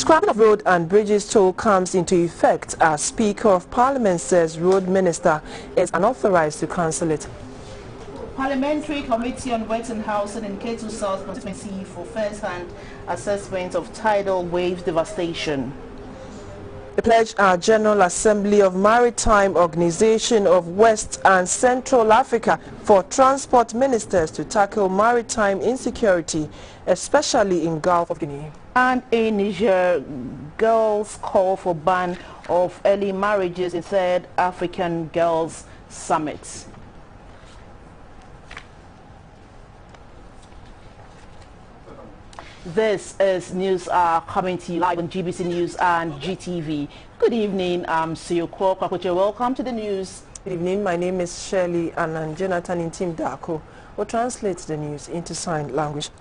Scrapping of road and bridges toll comes into effect as Speaker of Parliament says Road Minister is unauthorized to cancel it. Parliamentary Committee on Works and Housing in Ketu South constituency for first-hand assessment of tidal wave devastation. The pledge our General Assembly of Maritime Organization of West and Central Africa for transport ministers to tackle maritime insecurity, especially in Gulf of Guinea. And in Niger, girls call for ban of early marriages in Third African Girls Summit. This is news coming to you live on GBC News and GTV. Good evening, I'm Siyoko Kwakuche. Welcome to the news. Good evening, my name is Shirley and Jonathan Intim Dako will translate the news into sign language.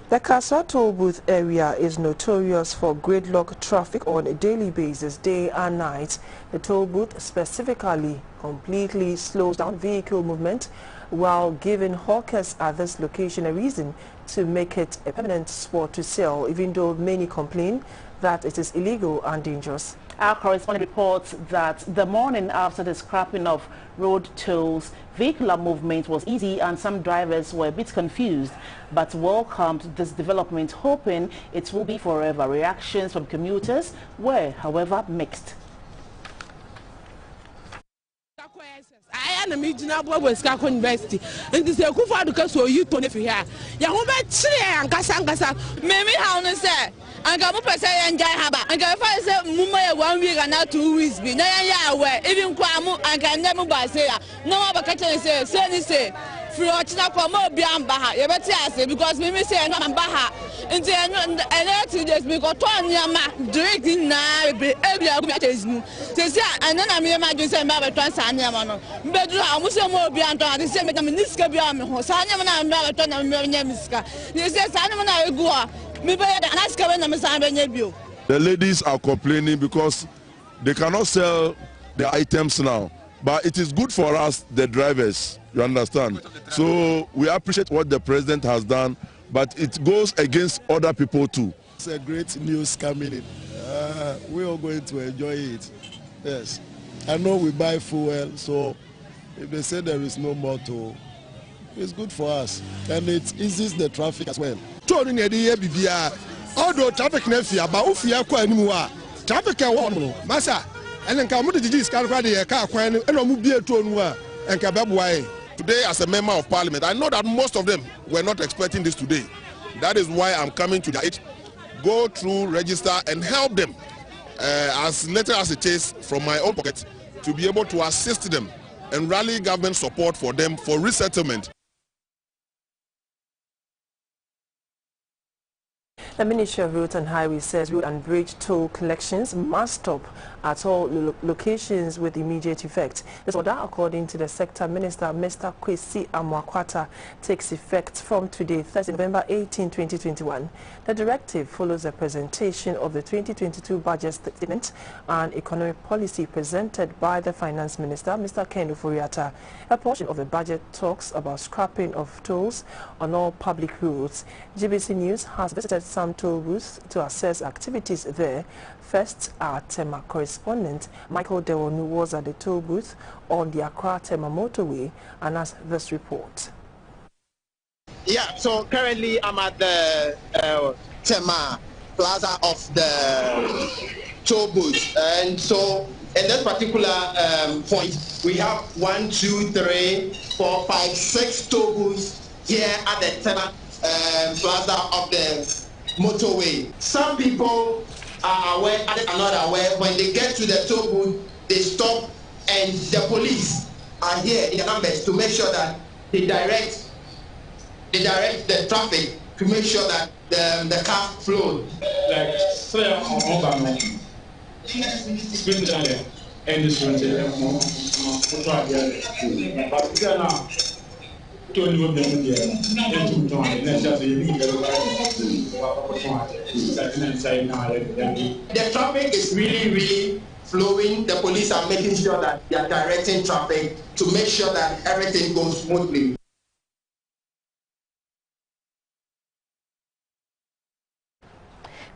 The Kasa toll booth area is notorious for gridlock traffic on a daily basis, day and night. The toll booth specifically completely slows down vehicle movement while giving hawkers at this location a reason to make it a permanent spot to sell, even though many complain that it is illegal and dangerous. Our correspondent reports that the morning after the scrapping of road tolls, vehicular movement was easy and some drivers were a bit confused, but welcomed this development, hoping it will be forever. Reactions from commuters were, however, mixed. I am a regional boy with Skako University, and this is a good father because you don't here. Yahuba and Kasangasa, maybe how to say, and Gamupa say and Jahaba, and Gafa say Mumma 1 week and not 2 weeks. Be where even Kwamu and can never buy say, no other catcher say, say, Flochina Kwamo Bian Baha, you better say, because Mimi say I'm Baha, and then 2 days because Tonyama drinking now, be able to say, and then I'm imagine saying Baba Transaniamano. Bedra, I must say more beyond the same Minister Biam, Hosaniam and Marathon and Memiska. He says, I go. The ladies are complaining because they cannot sell the items now. But it is good for us, the drivers, you understand? So we appreciate what the president has done, but it goes against other people too. It's a great news coming in. We are going to enjoy it. Yes. I know we buy fuel, so if they say there is no more toll, it's good for us. And it eases the traffic as well. Although traffic never, but if you are quite new, traffic can walk, Massa, and then come to the Discard car, and no be a tone and Kababway. Today, as a member of parliament, I know that most of them were not expecting this today. That is why I'm coming to the go through, register, and help them as little as it is from my own pocket to be able to assist them and rally government support for them for resettlement. The Ministry of Roads and Highways says road and bridge toll collections must stop at all locations with immediate effect. This order, according to the Sector Minister, Mr. Kwesi Amwakwata, takes effect from today, Thursday, November 18, 2021. The directive follows a presentation of the 2022 budget statement and economic policy presented by the Finance Minister, Mr. Ken Ufuriata. A portion of the budget talks about scrapping of tolls on all public roads. GBC News has visited some toll booths to assess activities there. First, our Tema correspondent Michael Dewonu was at the toll booth on the Accra-Tema motorway and has this report. Yeah, so currently I'm at the Tema Plaza of the toll booth, and so in this particular point, we have 1, 2, 3, 4, 5, 6 toll booths here at the Tema Plaza of the motorway. Some people are aware, others are not aware. When they get to the toll booth, they stop, and the police are here in the numbers to make sure that they direct the traffic to make sure that the car flows. Like, so the traffic is really flowing. The police are making sure that they are directing traffic to make sure that everything goes smoothly.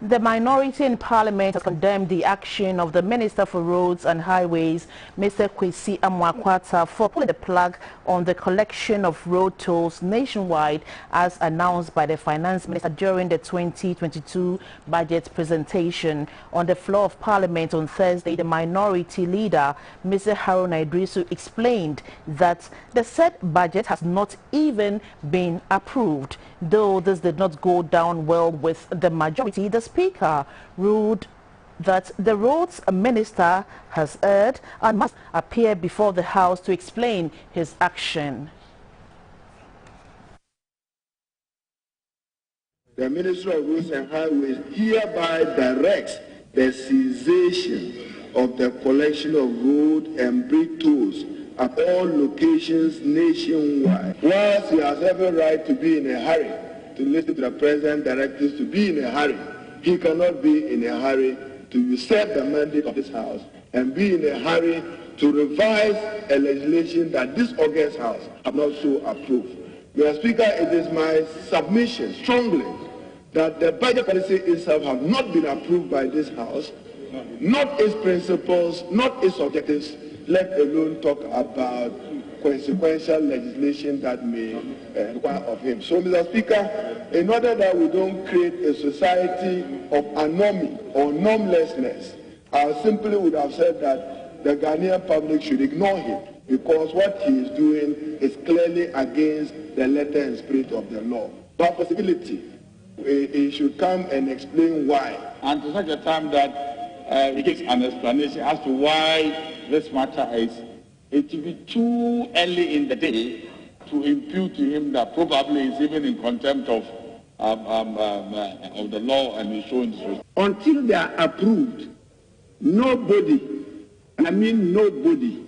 The minority in Parliament has condemned the action of the Minister for Roads and Highways, Mr. Kwesi Amoakwata, for pulling the plug on the collection of road tolls nationwide as announced by the Finance Minister during the 2022 budget presentation. On the floor of Parliament on Thursday, the minority leader, Mr. Haruna Idrisu, explained that the said budget has not even been approved. Though this did not go down well with the majority, the Speaker ruled that the roads minister has erred and must appear before the House to explain his action. The Minister of Roads and Highways hereby directs the cessation of the collection of road and bridge tolls at all locations nationwide. Whilst he has every right to be in a hurry, to listen to the President's directives to be in a hurry, he cannot be in a hurry to usurp the mandate of this House and be in a hurry to revise a legislation that this August House have not so approved. Mr. Speaker, it is my submission strongly that the budget policy itself have not been approved by this House, not its principles, not its objectives, let alone talk about consequential legislation that may require of him. So, Mr. Speaker, in order that we don't create a society of anomie or normlessness, I simply would have said that the Ghanaian public should ignore him because what he is doing is clearly against the letter and spirit of the law. By possibility, he should come and explain why. And to such a time that he gives an explanation as to why this matter is, it will be too early in the day to impute to him that probably he's even in contempt of the law and is showing disrespect. Until they are approved, nobody, and I mean nobody,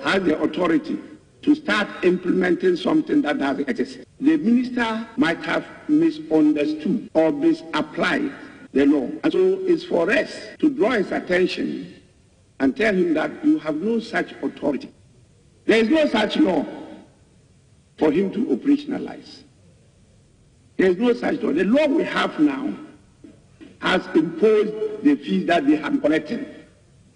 has the authority to start implementing something that doesn't exist. The minister might have misunderstood or misapplied the law. And so it's for us to draw his attention and tell him that you have no such authority. There is no such law for him to operationalize. There is no such law. The law we have now has imposed the fees that they have been collecting.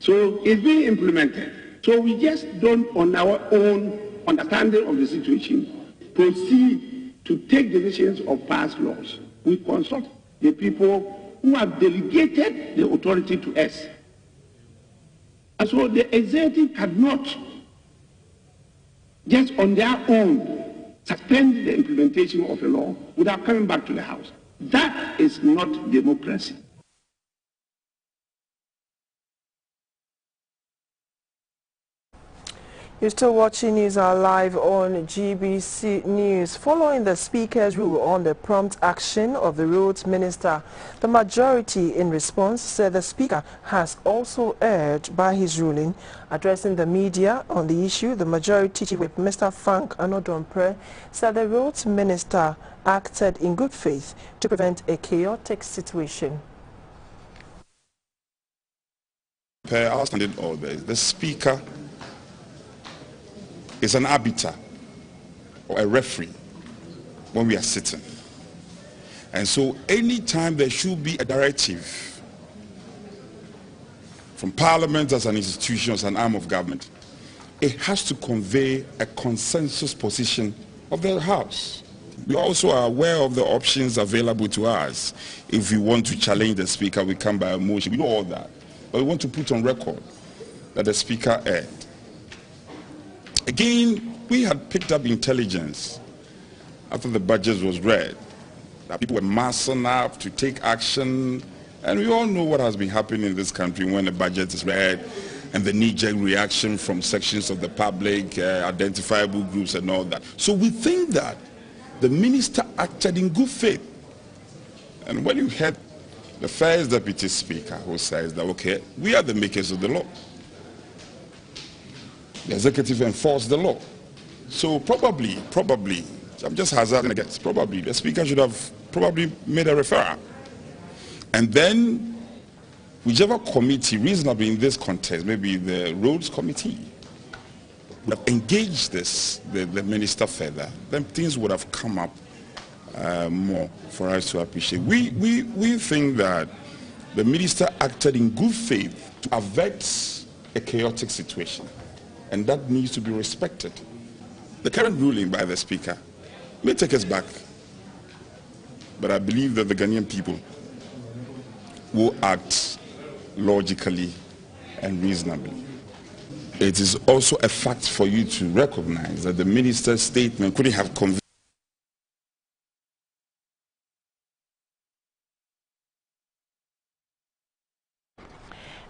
So it's being implemented. So we just don't, on our own understanding of the situation, proceed to take decisions of past laws. We consult the people who have delegated the authority to us. And so the executive cannot just on their own suspend the implementation of a law without coming back to the House. That is not democracy. You're still watching News Hour Live on GBC News. Following the Speaker's rule on the prompt action of the Roads Minister, the majority in response said the Speaker has also erred by his ruling. Addressing the media on the issue, the majority chief whip, Mr. Frank Anodompre, said the Roads Minister acted in good faith to prevent a chaotic situation. Per our standing orders, the Speaker is an arbiter or a referee when we are sitting. And so anytime there should be a directive from Parliament as an institution, as an arm of government, it has to convey a consensus position of the House. We also are aware of the options available to us. If we want to challenge the Speaker, we come by a motion. We do all that. But we want to put on record that the Speaker erred. Again, we had picked up intelligence after the budget was read, that people were massing up to take action, and we all know what has been happening in this country when the budget is read, and the knee-jerk reaction from sections of the public, identifiable groups and all that. So we think that the minister acted in good faith. And when you heard the first deputy speaker who says that, okay, we are the makers of the law. The executive enforced the law. So probably, I'm just hazarding a guess, probably the Speaker should have probably made a referral. And then whichever committee reasonably in this context, maybe the Roads Committee, would have engaged the minister further, then things would have come up more for us to appreciate. We think that The minister acted in good faith to avert a chaotic situation, and that needs to be respected. The current ruling by the Speaker may take us back, but I believe that the Ghanaian people will act logically and reasonably. It is also a fact for you to recognize that the minister's statement couldn't have conveyed.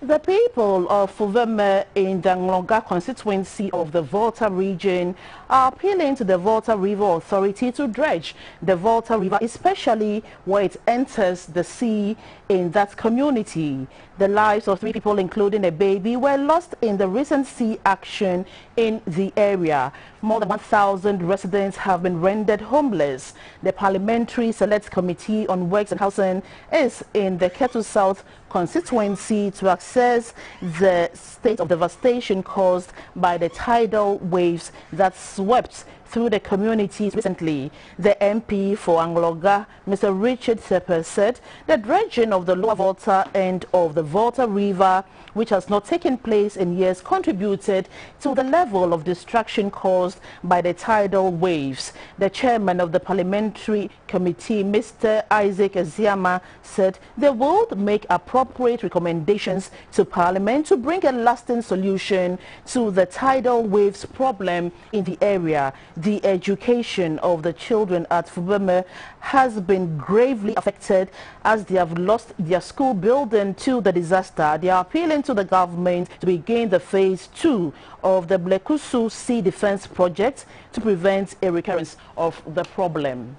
The people of Fuveme in the Nglonga constituency of the Volta region are appealing to the Volta River Authority to dredge the Volta River, especially where it enters the sea in that community. The lives of 3 people, including a baby, were lost in the recent sea action in the area. More than 1,000 residents have been rendered homeless. The Parliamentary Select Committee on Works and Housing is in the Ketu South constituency to assess the state of devastation caused by the tidal waves that swept through the communities recently. The MP for Nglonga, Mr. Richard Sepper, said the dredging of the lower Volta end of the Volta River, which has not taken place in years, contributed to the level of destruction caused by the tidal waves. The chairman of the parliamentary committee, Mr. Isaac Eziama, said they would make appropriate recommendations to Parliament to bring a lasting solution to the tidal waves problem in the area. The education of the children at Fubeme has been gravely affected as they have lost their school building to the disaster. They are appealing to the government to begin the phase 2 of the Blekusu Sea Defense Project to prevent a recurrence of the problem.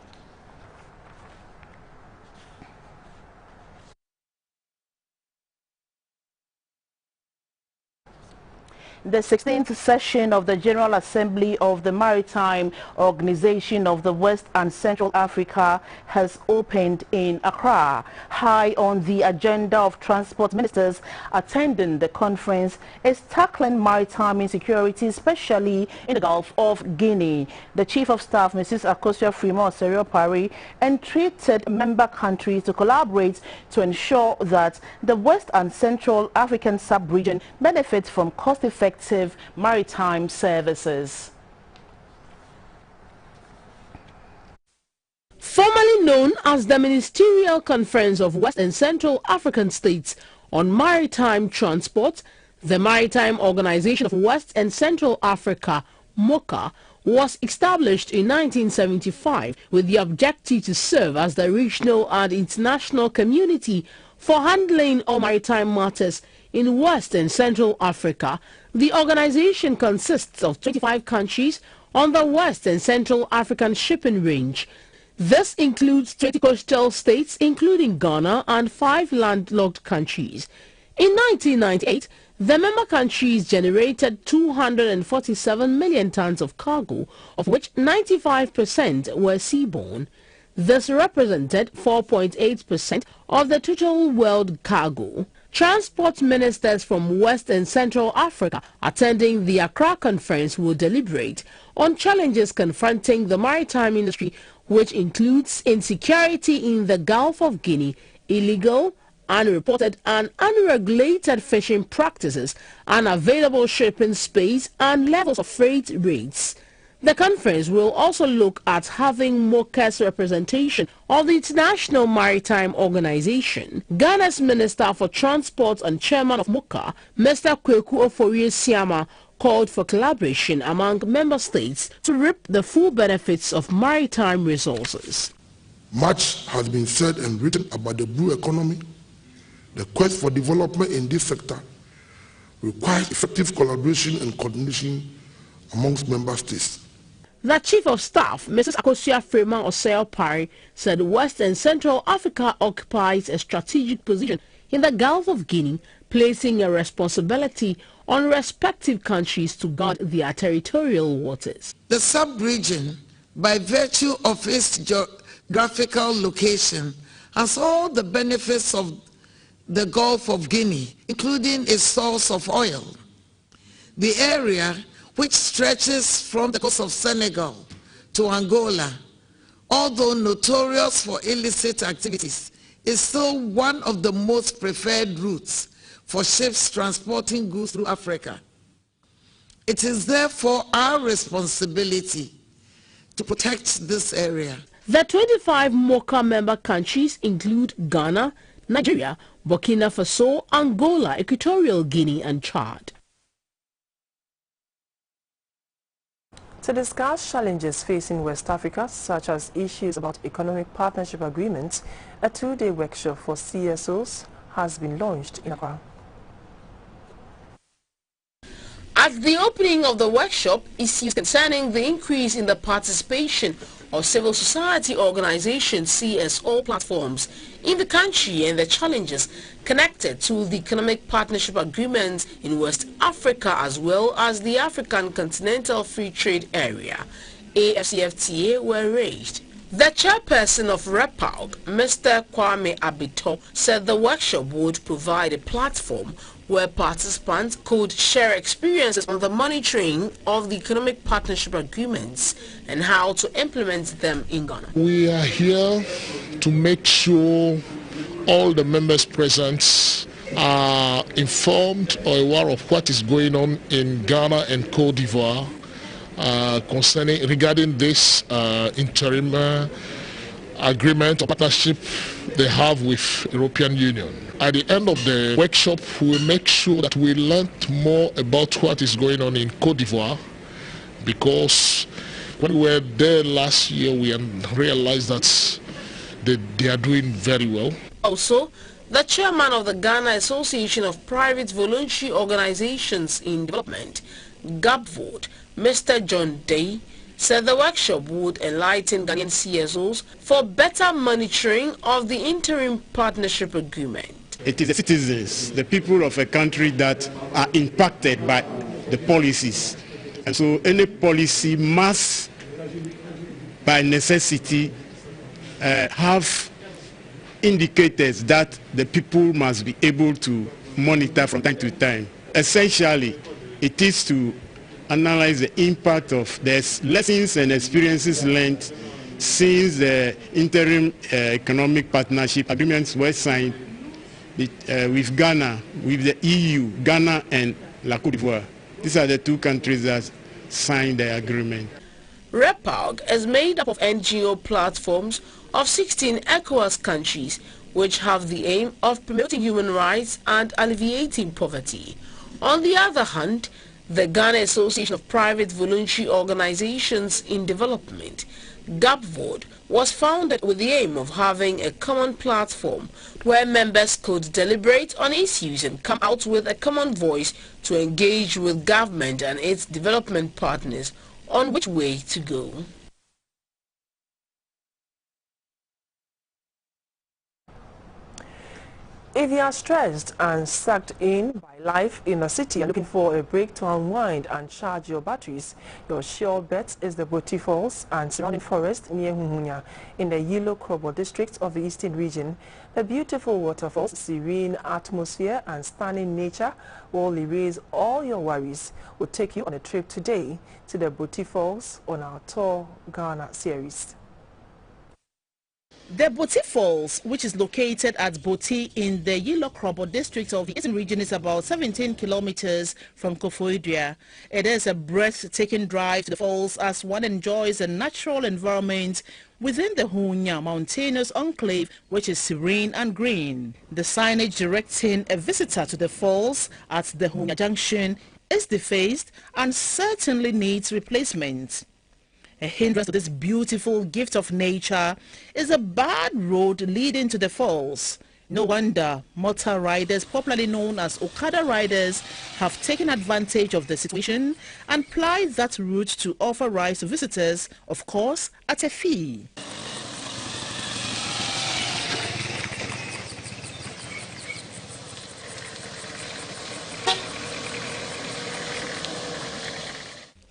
The 16th session of the General Assembly of the Maritime Organization of the West and Central Africa has opened in Accra. High on the agenda of transport ministers attending the conference is tackling maritime insecurity, especially in the Gulf of Guinea. The Chief of Staff, Mrs. Akosua Frima-Oseriopari, entreated member countries to collaborate to ensure that the West and Central African sub-region benefits from cost-effective maritime services. Formerly known as the Ministerial Conference of West and Central African States on Maritime Transport, the Maritime Organization of West and Central Africa, MOCA, was established in 1975 with the objective to serve as the regional and international community for handling all maritime matters in West and Central Africa. The organization consists of 25 countries on the West and Central African shipping range. This includes 20 coastal states, including Ghana, and 5 landlocked countries. In 1998, the member countries generated 247 million tons of cargo, of which 95% were seaborne. This represented 4.8% of the total world cargo. Transport ministers from West and Central Africa attending the Accra conference will deliberate on challenges confronting the maritime industry, which includes insecurity in the Gulf of Guinea, illegal, unreported and unregulated fishing practices, unavailable shipping space and levels of freight rates. The conference will also look at having MOCA's representation of the International Maritime Organization. Ghana's Minister for Transport and Chairman of MOCA, Mr. Kweku Ofori-Siama, called for collaboration among member states to reap the full benefits of maritime resources. Much has been said and written about the blue economy. The quest for development in this sector requires effective collaboration and coordination amongst member states. The Chief of Staff, Mrs. Akosua Frima-Oseriopari, said West and Central Africa occupies a strategic position in the Gulf of Guinea, placing a responsibility on respective countries to guard their territorial waters. The sub-region, by virtue of its geographical location, has all the benefits of the Gulf of Guinea, including its source of oil. The area, which stretches from the coast of Senegal to Angola, although notorious for illicit activities, is still one of the most preferred routes for ships transporting goods through Africa. It is therefore our responsibility to protect this area. The 25 MOCA member countries include Ghana, Nigeria, Burkina Faso, Angola, Equatorial Guinea and Chad. To discuss challenges facing West Africa, such as issues about economic partnership agreements, a two-day workshop for CSOs has been launched in Accra. At the opening of the workshop, issues concerning the increase in the participation of civil society organizations, CSO platforms, in the country and the challenges connected to the economic partnership agreements in West Africa as well as the African Continental Free Trade Area, AFCFTA, were raised. The chairperson of REPALG, Mr. Kwame Abito, said the workshop would provide a platform where participants could share experiences on the monitoring of the economic partnership agreements and how to implement them in Ghana. We are here to make sure all the members present are informed or aware of what is going on in Ghana and Cote d'Ivoire regarding this interim agreement or partnership they have with European Union. At the end of the workshop, we will make sure that we learn more about what is going on in Cote d'Ivoire, because when we were there last year, we realized that they are doing very well. Also, the chairman of the Ghana Association of Private Voluntary Organizations in Development, GAPVOD, Mr. John Day, said the workshop would enlighten Ghanaian CSOs for better monitoring of the interim partnership agreement. It is the citizens, the people of a country that are impacted by the policies. And so any policy must, by necessity, have indicators that the people must be able to monitor from time to time. Essentially, it is to analyze the impact of the lessons and experiences learned since the interim economic partnership agreements were signed with Ghana, with the EU, Ghana and La Côte d'Ivoire. These are the two countries that signed the agreement. REPALG is made up of NGO platforms of 16 ECOWAS countries which have the aim of promoting human rights and alleviating poverty. On the other hand, the Ghana Association of Private Voluntary Organizations in Development, GAPVOD, was founded with the aim of having a common platform where members could deliberate on issues and come out with a common voice to engage with government and its development partners on which way to go. If you are stressed and sucked in by life in a city and looking for a break to unwind and charge your batteries, your sure bet is the Boti Falls and surrounding forest near Humunya in the Yilo Krobo district of the Eastern region. The beautiful waterfalls, serene atmosphere and stunning nature will erase all your worries. We'll take you on a trip today to the Boti Falls on our Tour Ghana series. The Boti Falls, which is located at Boti in the Yilo Krobo district of the Eastern region, is about 17 kilometers from Koforidua. It is a breathtaking drive to the falls as one enjoys a natural environment within the Hunya mountainous enclave, which is serene and green. The signage directing a visitor to the falls at the Hunya junction is defaced and certainly needs replacement. A hindrance to this beautiful gift of nature is a bad road leading to the falls. No wonder motor riders, popularly known as Okada riders, have taken advantage of the situation and plied that route to offer rides to visitors, of course, at a fee.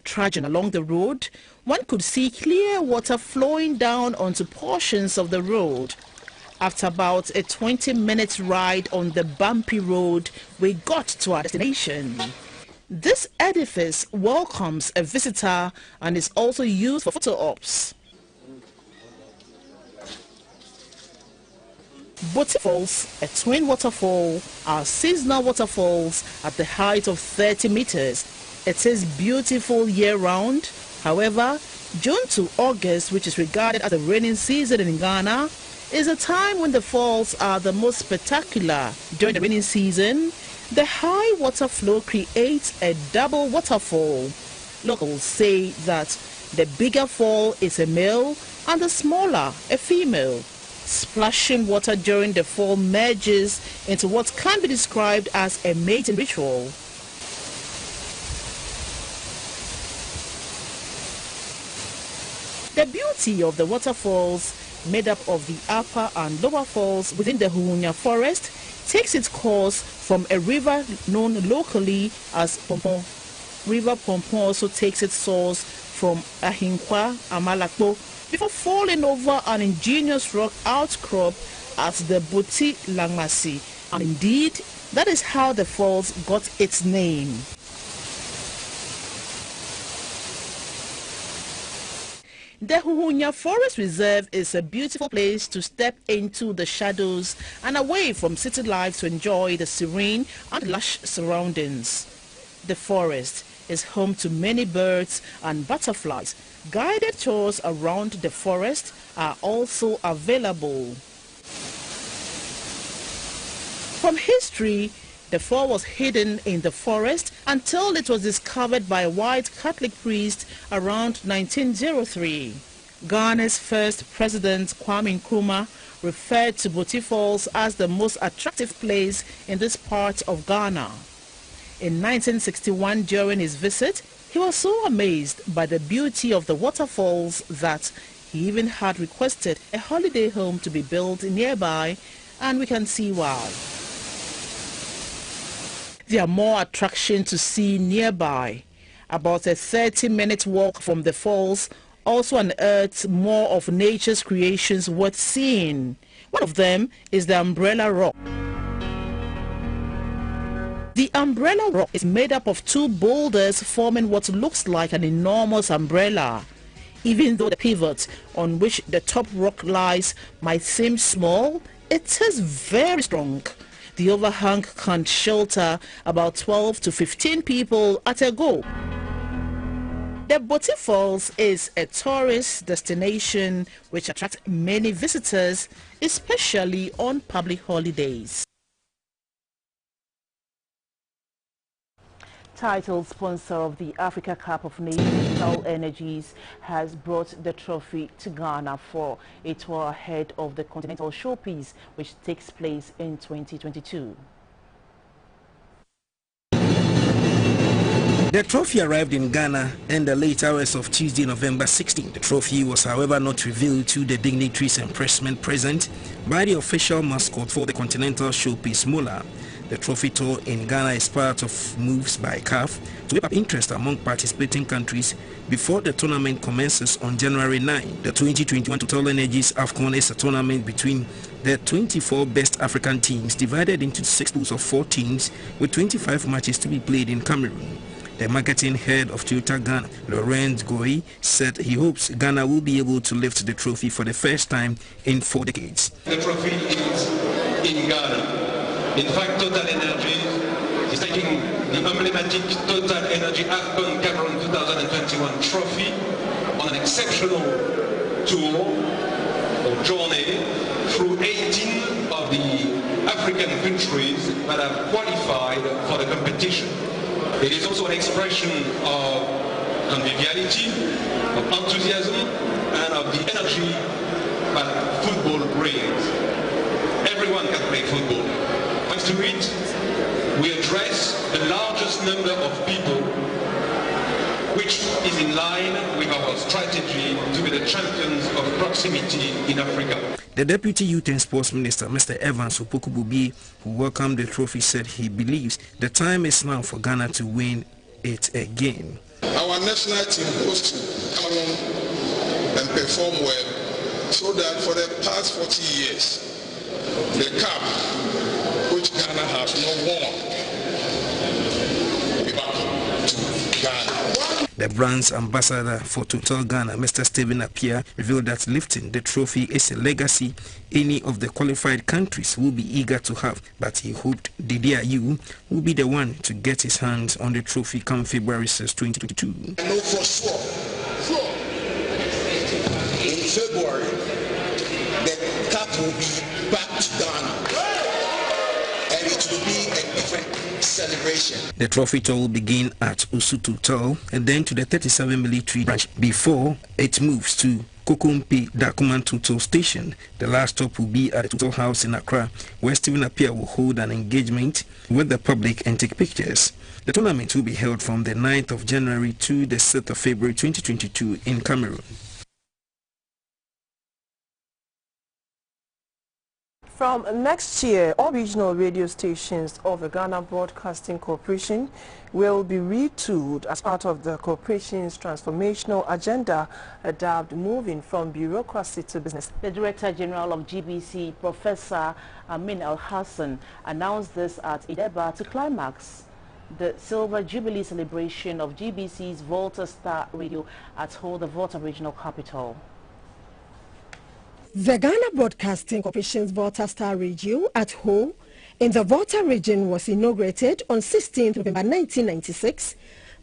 Trudging along the road, one could see clear water flowing down onto portions of the road. After about a 20-minute ride on the bumpy road, we got to our destination. This edifice welcomes a visitor and is also used for photo ops. Boti Falls, a twin waterfall, are seasonal waterfalls at the height of 30 meters. It is beautiful year-round. However, June to August, which is regarded as the raining season in Ghana, is a time when the falls are the most spectacular. During the rainy season, the high water flow creates a double waterfall. Locals say that the bigger fall is a male and the smaller a female. Splashing water during the fall merges into what can be described as a mating ritual. The beauty of the waterfalls, made up of the upper and lower falls within the Huhunya forest, takes its course from a river known locally as Pompon. River Pompon also takes its source from Ahinkwa Amalakpo before falling over an ingenious rock outcrop at the Boti Langmasi. And indeed, that is how the falls got its name. The Huhunya Forest Reserve is a beautiful place to step into the shadows and away from city life to enjoy the serene and lush surroundings. The forest is home to many birds and butterflies. Guided tours around the forest are also available. From history, the fall was hidden in the forest until it was discovered by a white Catholic priest around 1903. Ghana's first president, Kwame Nkrumah, referred to Boti Falls as the most attractive place in this part of Ghana. In 1961, during his visit, he was so amazed by the beauty of the waterfalls that he even had requested a holiday home to be built nearby, and we can see why. There are more attractions to see nearby. About a 30-minute walk from the falls also unearths more of nature's creations worth seeing. One of them is the Umbrella Rock. The Umbrella Rock is made up of two boulders forming what looks like an enormous umbrella. Even though the pivot on which the top rock lies might seem small, it is very strong. The overhang can shelter about 12 to 15 people at a go. The Boti Falls is a tourist destination which attracts many visitors, especially on public holidays. Title sponsor of the Africa Cup of Nations, Total Energies, has brought the trophy to Ghana for a tour ahead of the Continental Showpiece, which takes place in 2022. The trophy arrived in Ghana in the late hours of Tuesday, November 16. The trophy was, however, not revealed to the dignitaries and pressmen present by the official mascot for the Continental Showpiece, Mola. The trophy tour in Ghana is part of moves by CAF to whip up interest among participating countries before the tournament commences on January 9. The 2021 Total Energies AFCON is a tournament between the 24 best African teams divided into 6 pools of 4 teams with 25 matches to be played in Cameroon. The marketing head of Toyota Ghana, Laurent Goy, said he hopes Ghana will be able to lift the trophy for the first time in 4 decades. The trophy is in Ghana. In fact, Total Energies is taking the emblematic Total Energy AFCON Cameroon 2021 trophy on an exceptional tour or journey through 18 of the African countries that have qualified for the competition. It is also an expression of conviviality, of enthusiasm, and of the energy that football brings. Everyone can play football. Thanks to it, we address the largest number of people, which is in line with our strategy to be the champions of proximity in Africa. The Deputy Youth and Sports Minister, Mr. Evans Opoku-Bubi, who welcomed the trophy, said he believes the time is now for Ghana to win it again. Our national team goes to Cameroon and perform well, so that for the past 40 years, the cup which Ghana has not won will be back to Ghana. The brand's ambassador for Total Ghana, Mr. Stephen Appiah, revealed that lifting the trophy is a legacy any of the qualified countries will be eager to have, but he hoped Didier Ayew will be the one to get his hands on the trophy come February 6, 2022. I know for sure, in February, the cup will be back to Ghana, and it will be a different celebration. The trophy tour will begin at Usutu Toll and then to the 37 military branch before it moves to Kokompe Dakuman Tutul Station. The last stop will be at the Tutul House in Accra, where Stephen Appiah will hold an engagement with the public and take pictures. The tournament will be held from the 9th of January to the 6th of February 2022 in Cameroon. From next year, all regional radio stations of the Ghana Broadcasting Corporation will be retooled as part of the corporation's transformational agenda, dubbed Moving from Bureaucracy to Business. The Director General of GBC, Professor Amin Al-Hassan, announced this at Ideba to climax the Silver Jubilee celebration of GBC's Volta Star Radio at Ho, the Volta Regional Capital. The Ghana Broadcasting Corporation's Volta Star Radio at Ho in the Volta region was inaugurated on 16th November 1996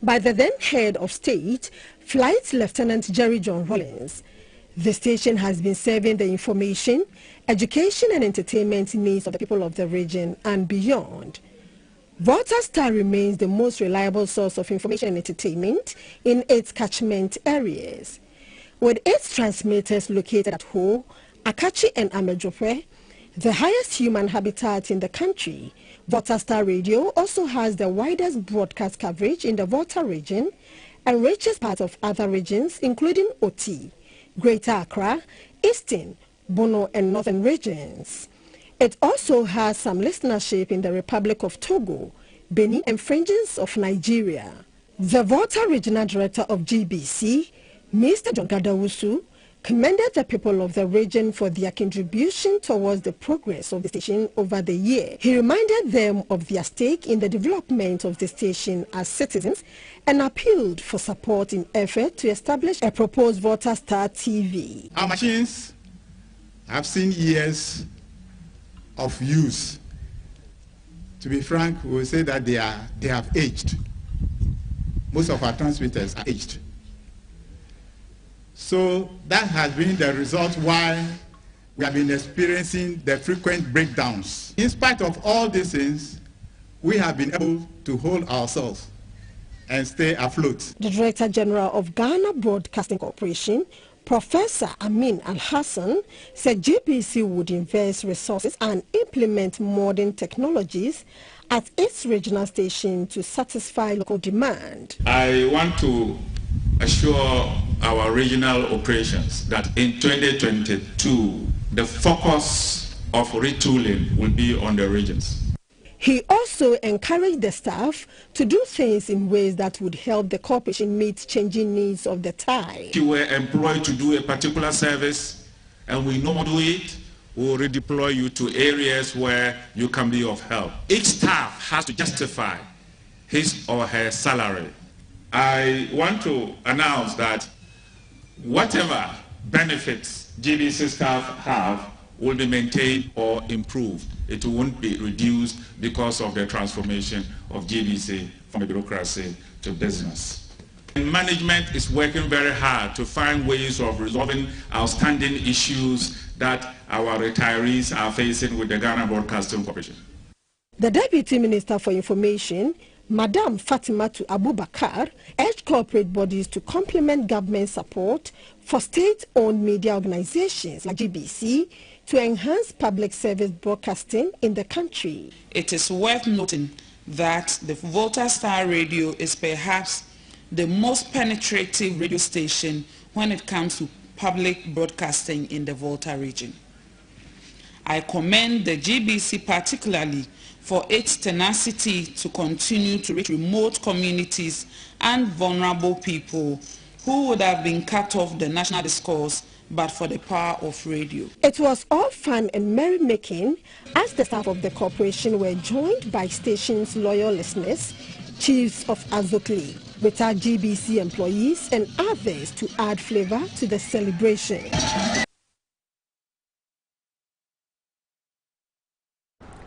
by the then head of state, Flight Lieutenant Jerry John Rawlings. The station has been serving the information, education and entertainment needs of the people of the region and beyond. Volta Star remains the most reliable source of information and entertainment in its catchment areas. With its transmitters located at Ho, Akachi and Amedjope, the highest human habitat in the country, Volta Star Radio also has the widest broadcast coverage in the Volta region and reaches parts of other regions including Oti, Greater Accra, Eastern, Bono and Northern regions. It also has some listenership in the Republic of Togo, Benin and fringes of Nigeria. The Volta Regional Director of GBC, Mr. John Gadawusu, commended the people of the region for their contribution towards the progress of the station over the year. He reminded them of their stake in the development of the station as citizens and appealed for support in effort to establish a proposed Volta Star TV. Our machines have seen years of use. To be frank, we will say that they have aged. Most of our transmitters are aged. So that has been the result why we have been experiencing the frequent breakdowns. In spite of all these things, we have been able to hold ourselves and stay afloat. The Director General of Ghana Broadcasting Corporation, Professor Amin Al-Hassan, said GBC would invest resources and implement modern technologies at its regional station to satisfy local demand. I want to assure our regional operations that in 2022, the focus of retooling will be on the regions. He also encouraged the staff to do things in ways that would help the corporation meet changing needs of the time. If you were employed to do a particular service and we know do it, we'll redeploy you to areas where you can be of help. Each staff has to justify his or her salary. I want to announce that whatever benefits GBC staff have will be maintained or improved. It won't be reduced because of the transformation of GBC from bureaucracy to business. Management is working very hard to find ways of resolving outstanding issues that our retirees are facing with the Ghana Broadcasting Corporation. The Deputy Minister for Information, Madam Fatimatu Abubakar, urged corporate bodies to complement government support for state-owned media organizations like GBC to enhance public service broadcasting in the country. It is worth noting that the Volta Star Radio is perhaps the most penetrative radio station when it comes to public broadcasting in the Volta region. I commend the GBC particularly for its tenacity to continue to reach remote communities and vulnerable people who would have been cut off the national discourse but for the power of radio. It was all fun and merrymaking as the staff of the corporation were joined by station's loyal listeners, chiefs of Azokli, with our GBC employees and others to add flavor to the celebration.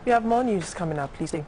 We have more news coming up, please stay.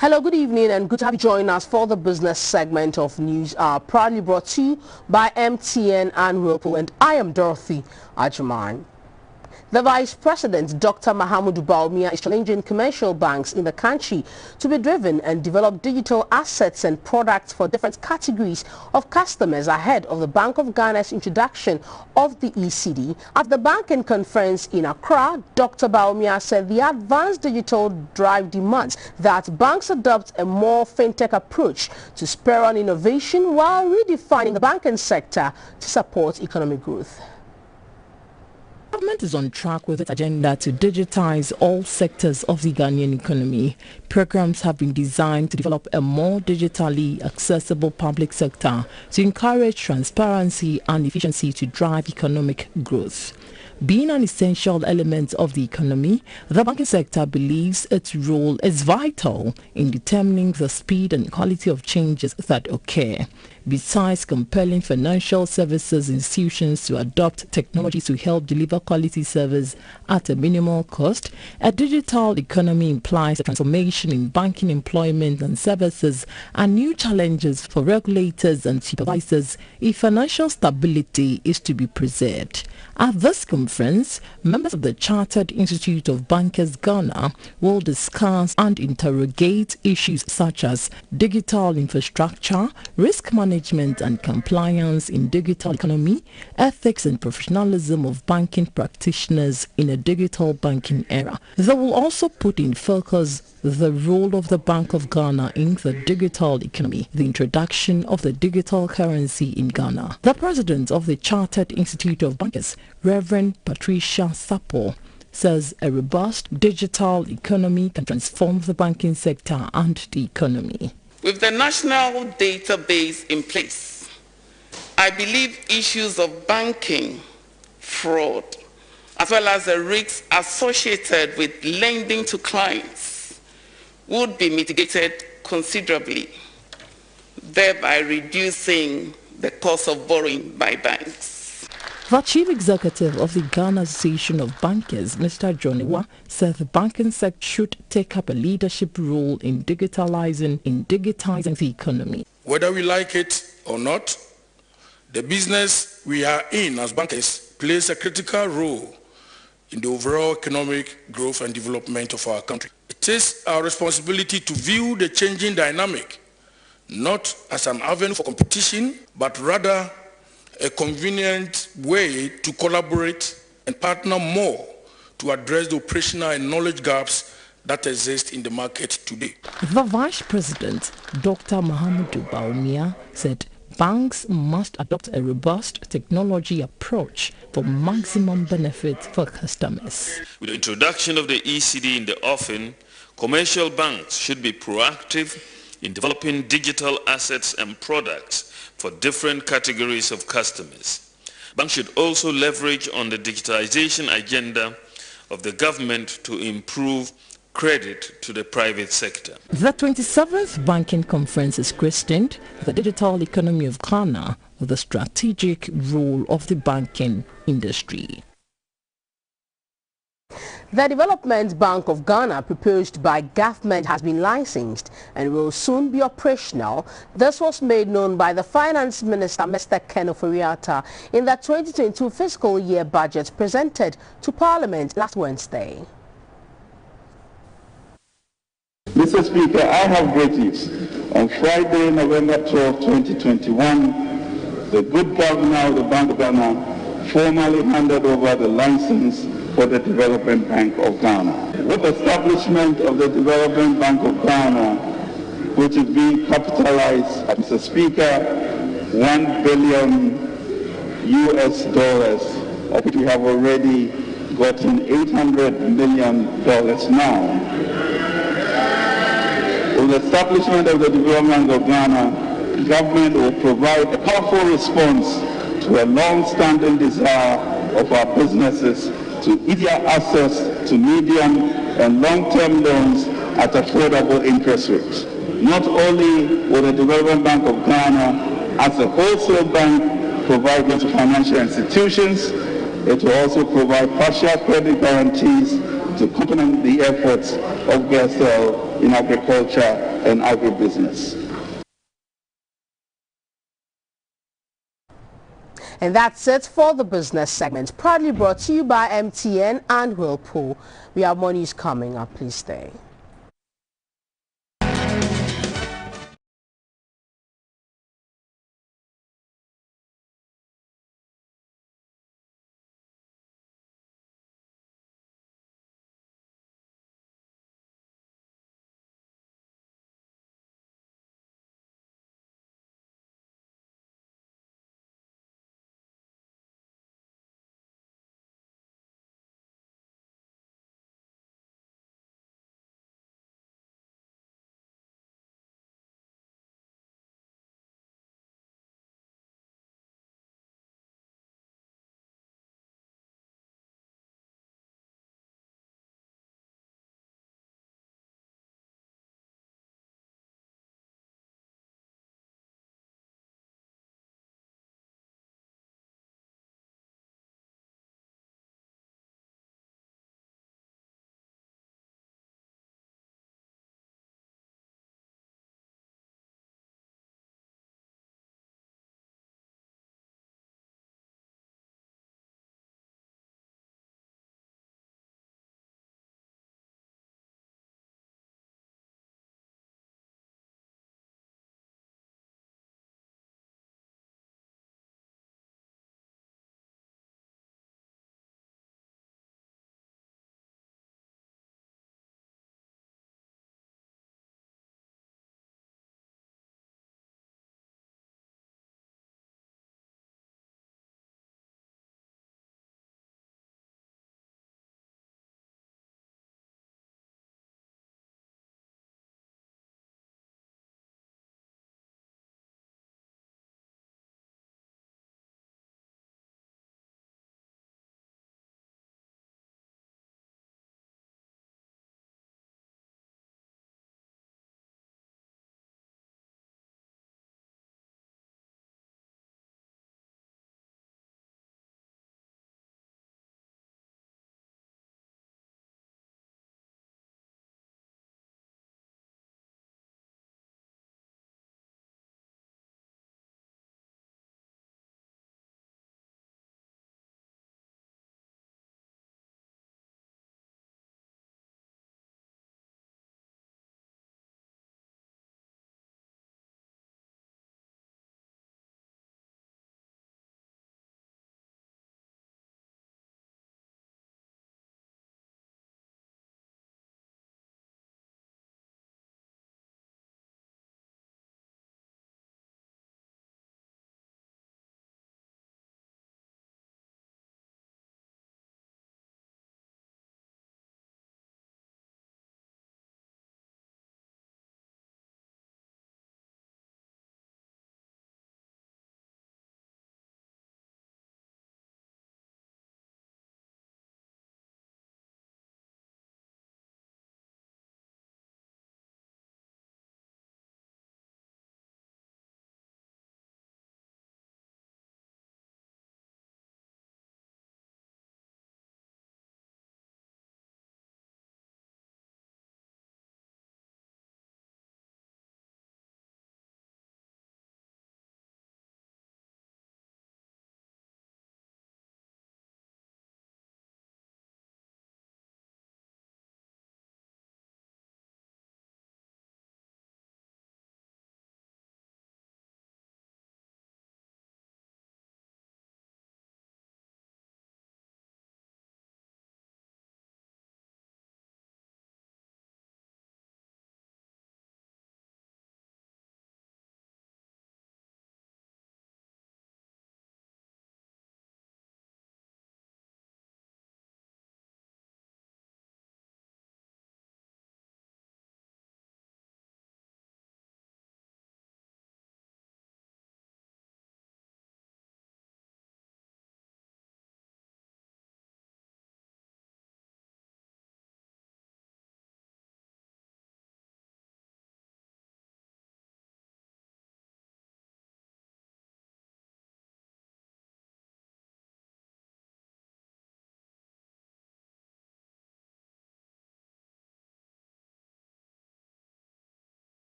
Hello, good evening, and good to have you join us for the business segment of News Hour, proudly brought to you by MTN and Whirlpool, and I am Dorothy Ajuman. The Vice President, Dr. Mahamudu Bawumia, is challenging commercial banks in the country to be driven and develop digital assets and products for different categories of customers ahead of the Bank of Ghana's introduction of the ECD. At the banking conference in Accra, Dr. Bawumia said the advanced digital drive demands that banks adopt a more fintech approach to spur on innovation while redefining the banking sector to support economic growth. The government is on track with its agenda to digitize all sectors of the Ghanaian economy. Programs have been designed to develop a more digitally accessible public sector to encourage transparency and efficiency to drive economic growth. Being an essential element of the economy, the banking sector believes its role is vital in determining the speed and quality of changes that occur. Besides compelling financial services institutions to adopt technology to help deliver quality service at a minimal cost, a digital economy implies a transformation in banking employment and services and new challenges for regulators and supervisors if financial stability is to be preserved. At this conference, members of the Chartered Institute of Bankers Ghana will discuss and interrogate issues such as digital infrastructure, risk management and compliance in digital economy, ethics and professionalism of banking practitioners in a digital banking era. They will also put in focus the role of the Bank of Ghana in the digital economy, the introduction of the digital currency in Ghana. The president of the Chartered Institute of Bankers, Reverend Patricia Sapo, says a robust digital economy can transform the banking sector and the economy. With the national database in place, I believe issues of banking, fraud, as well as the risks associated with lending to clients would be mitigated considerably, thereby reducing the cost of borrowing by banks. The Chief Executive of the Ghana Association of Bankers, Mr. Joniwa, said the banking sector should take up a leadership role in digitizing the economy. Whether we like it or not, the business we are in as bankers plays a critical role in the overall economic growth and development of our country. It is our responsibility to view the changing dynamic not as an avenue for competition, but rather a convenient way to collaborate and partner more to address the operational and knowledge gaps that exist in the market today. The Vice President, Dr. Mahamudu Bawumia, said banks must adopt a robust technology approach for maximum benefit for customers. With the introduction of the ECD in the offing, commercial banks should be proactive in developing digital assets and products for different categories of customers. Banks should also leverage on the digitization agenda of the government to improve credit to the private sector. The 27th Banking Conference is christened the Digital Economy of Ghana, the strategic role of the banking industry. The Development Bank of Ghana, proposed by government, has been licensed and will soon be operational. This was made known by the Finance Minister, Mr. Ken Ofori-Atta, in the 2022 fiscal year budget presented to Parliament last Wednesday. Mr. Speaker, I have great news. On Friday, November 12, 2021, the good governor of the Bank of Ghana formally handed over the license for the Development Bank of Ghana. With the establishment of the Development Bank of Ghana, which is being capitalized, Mr. Speaker, $1 billion US, of which we have already gotten $800 million now. With the establishment of the Development Bank of Ghana, government will provide a powerful response to a long-standing desire of our businesses to easier access to medium and long-term loans at affordable interest rates. Not only will the Development Bank of Ghana, as a wholesale bank, provide loans to financial institutions, it will also provide partial credit guarantees to complement the efforts of GSL in agriculture and agribusiness. And that's it for the business segment, proudly brought to you by MTN and Whirlpool. We have more news coming up. Please stay.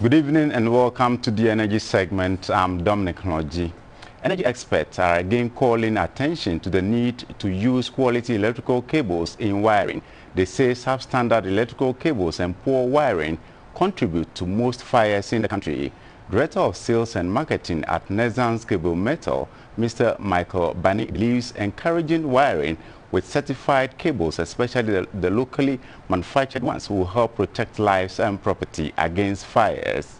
Good evening and welcome to the energy segment. I'm Dominic Noji. Energy experts are again calling attention to the need to use quality electrical cables in wiring. They say substandard electrical cables and poor wiring contribute to most fires in the country. Director of Sales and Marketing at Nezans Cable Metal, Mr. Michael Bani, believes encouraging wiring with certified cables, especially the locally manufactured ones, will help protect lives and property against fires.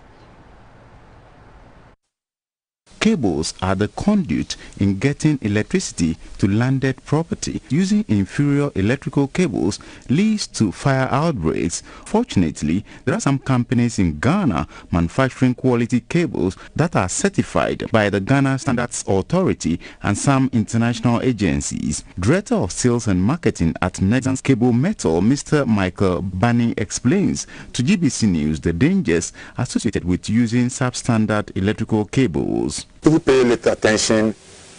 Cables are the conduit in getting electricity to landed property. Using inferior electrical cables leads to fire outbreaks. Fortunately, there are some companies in Ghana manufacturing quality cables that are certified by the Ghana Standards Authority and some international agencies. Director of Sales and Marketing at Nezans Cable Metal, Mr. Michael Bani, explains to GBC News the dangers associated with using substandard electrical cables. People pay little attention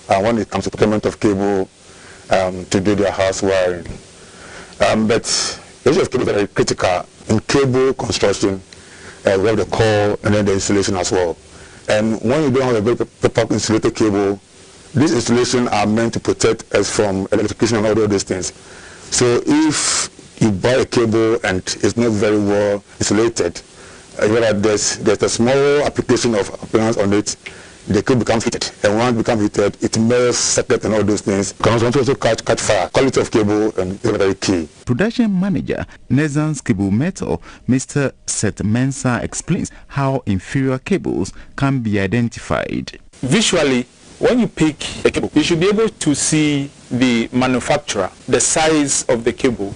when it comes to procurement of cable to do their house wiring. But the issue of cable is very critical. In cable construction, we have the core and then the installation as well. And when you don't have a very proper insulated cable, these installations are meant to protect us from electrocution and all those things. So if you buy a cable and it's not very well insulated, there's a small application of appearance on it, the cable becomes heated, and once it becomes heated, it melts, circuit, and all those things. Can also catch fire. Quality of cable is very key. Production manager, Nezans Cable Metal, Mr. Seth Mensah, explains how inferior cables can be identified. Visually, when you pick a cable, you should be able to see the manufacturer, the size of the cable,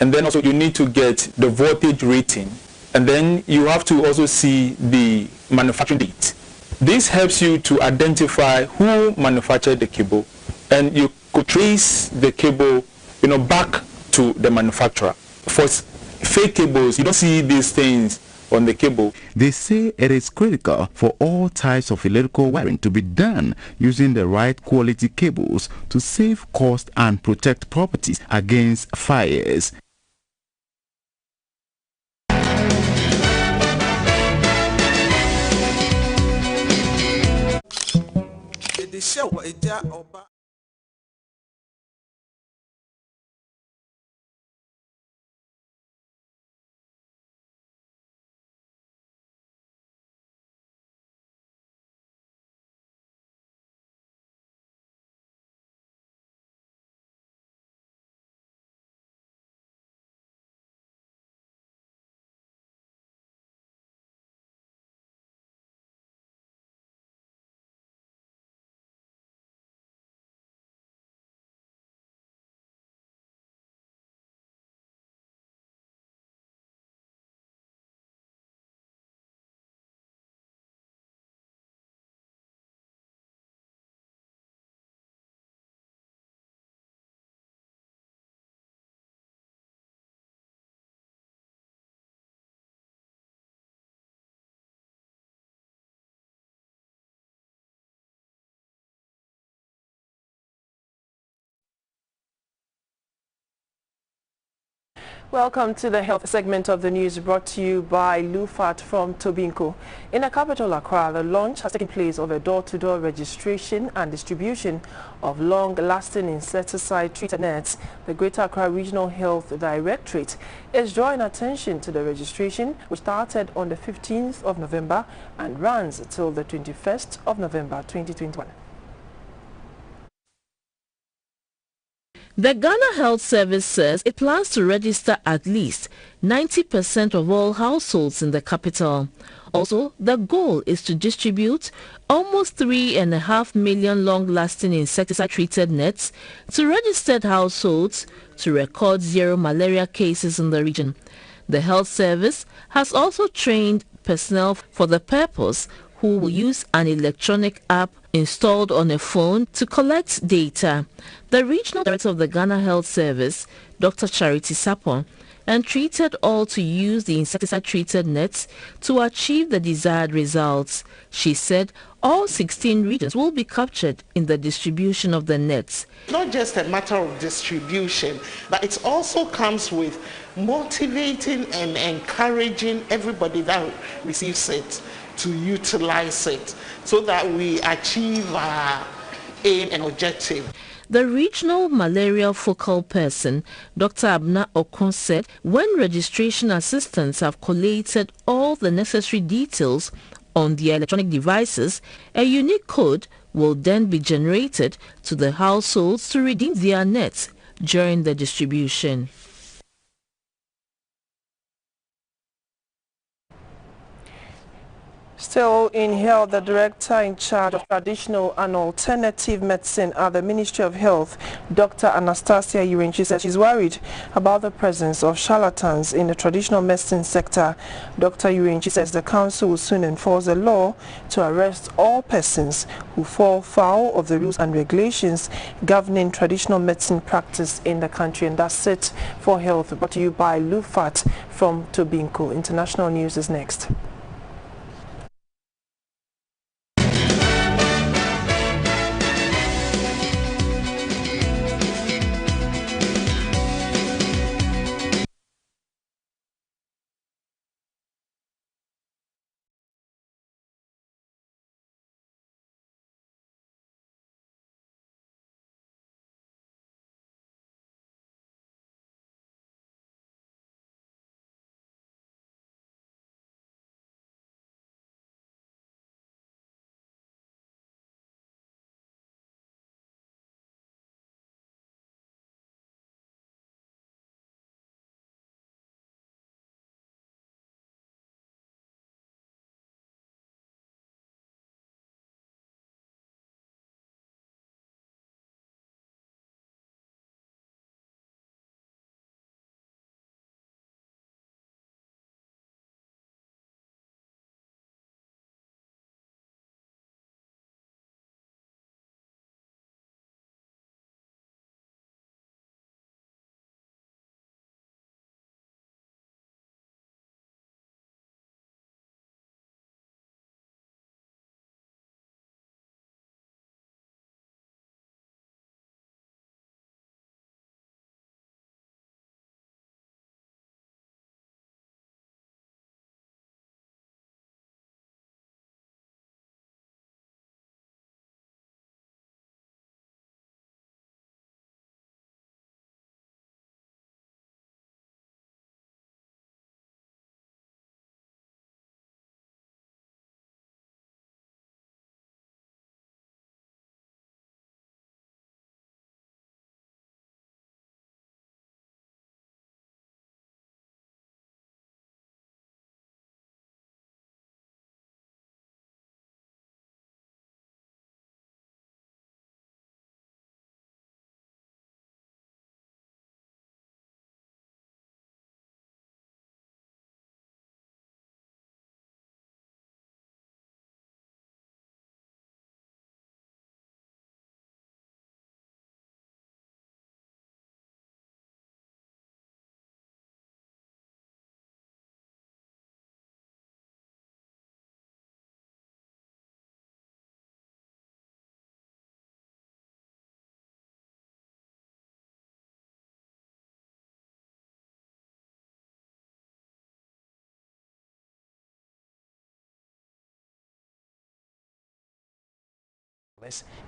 and then also you need to get the voltage rating, and then you have to also see the manufacturing date. This helps you to identify who manufactured the cable, and you could trace the cable, back to the manufacturer. For fake cables, you don't see these things on the cable. They say it is critical for all types of electrical wiring to be done using the right quality cables to save cost and protect properties against fires. Welcome to the health segment of the news, brought to you by Lufat from Tobinco. In the capital Accra, the launch has taken place of a door-to-door registration and distribution of long-lasting insecticide-treated nets. The Greater Accra Regional Health Directorate is drawing attention to the registration, which started on the 15th of November and runs till the 21st of November 2021. The Ghana Health Service says it plans to register at least 90% of all households in the capital. Also, the goal is to distribute almost 3.5 million long-lasting insecticide-treated nets to registered households to record 0 malaria cases in the region. The health service has also trained personnel for the purpose who will use an electronic app installed on a phone to collect data. The regional director of the Ghana Health Service, Dr. Charity Sapon, and treated all to use the insecticide-treated nets to achieve the desired results. She said all 16 regions will be captured in the distribution of the nets. Not just a matter of distribution, but it also comes with motivating and encouraging everybody that receives it to utilize it so that we achieve our aim and objective. The regional malaria focal person, Dr. Abna Okon, said when registration assistants have collated all the necessary details on their electronic devices, a unique code will then be generated to the households to redeem their nets during the distribution. Still in health, the director in charge of traditional and alternative medicine at the Ministry of Health, Dr. Anastasia Urenchi, said she's worried about the presence of charlatans in the traditional medicine sector. Dr. Urenchi says the council will soon enforce a law to arrest all persons who fall foul of the rules and regulations governing traditional medicine practice in the country. And that's it for health, brought to you by Lufat from Tobinco. International news is next.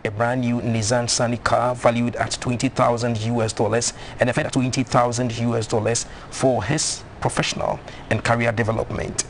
A brand new Nissan Sunny car valued at $20,000 and a further $20,000 for his professional and career development.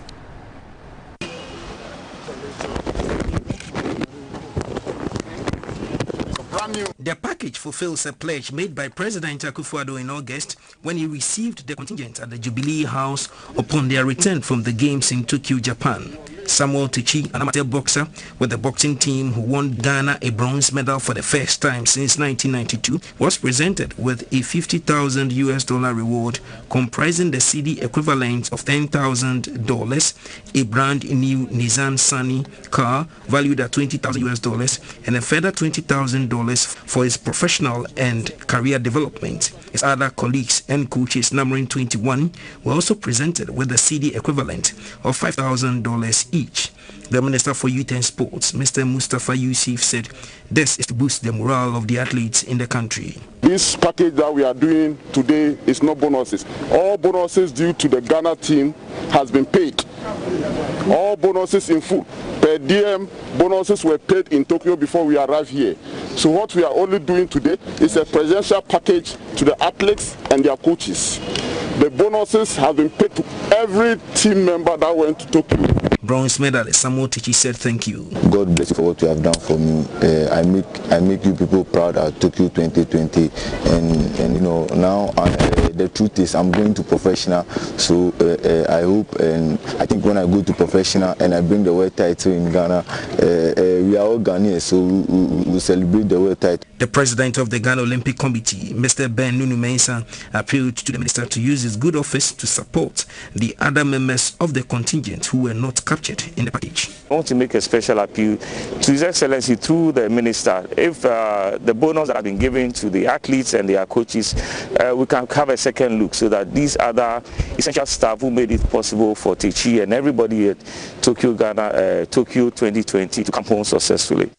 The package fulfills a pledge made by President Akufo-Addo in August when he received the contingent at the Jubilee House upon their return from the Games in Tokyo, Japan. Samuel Tichi, an amateur boxer with the boxing team who won Ghana a bronze medal for the first time since 1992, was presented with a $50,000 reward comprising the CD equivalent of $10,000, a brand new Nissan Sunny car valued at $20,000, and a further $20,000 for his professional and career development. His other colleagues and coaches, numbering 21, were also presented with the CD equivalent of $5,000 each. The Minister for Youth and Sports, Mr. Mustafa Yusuf, said this is to boost the morale of the athletes in the country. This package that we are doing today is not bonuses. All bonuses due to the Ghana team has been paid. All bonuses in full. Per diem bonuses were paid in Tokyo before we arrived here. So what we are only doing today is a presidential package to the athletes and their coaches. The bonuses have been paid to every team member that went to Tokyo. Bronze medalist Samuel Tichi said thank you. God bless you for what you have done for me. I make you people proud at Tokyo 2020, and you know now the truth is I'm going to professional. So I hope, and I think when I go to professional and I bring the world title in Ghana, we are all Ghanaians, so we celebrate the world title. The president of the Ghana Olympic Committee, Mr. Ben Nunu Mensah, appealed to the minister to use his good office to support the other members of the contingent who were not captured in the package. I want to make a special appeal to His Excellency through the minister. If the bonus that have been given to the athletes and their coaches, we can have a second look so that these other essential staff who made it possible for Tichi and everybody at Tokyo 2020 to come home successfully.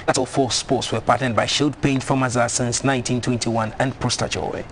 That's all for sports. We're partnered by Shield Paint from Azar since 1921 and Prosta Joy.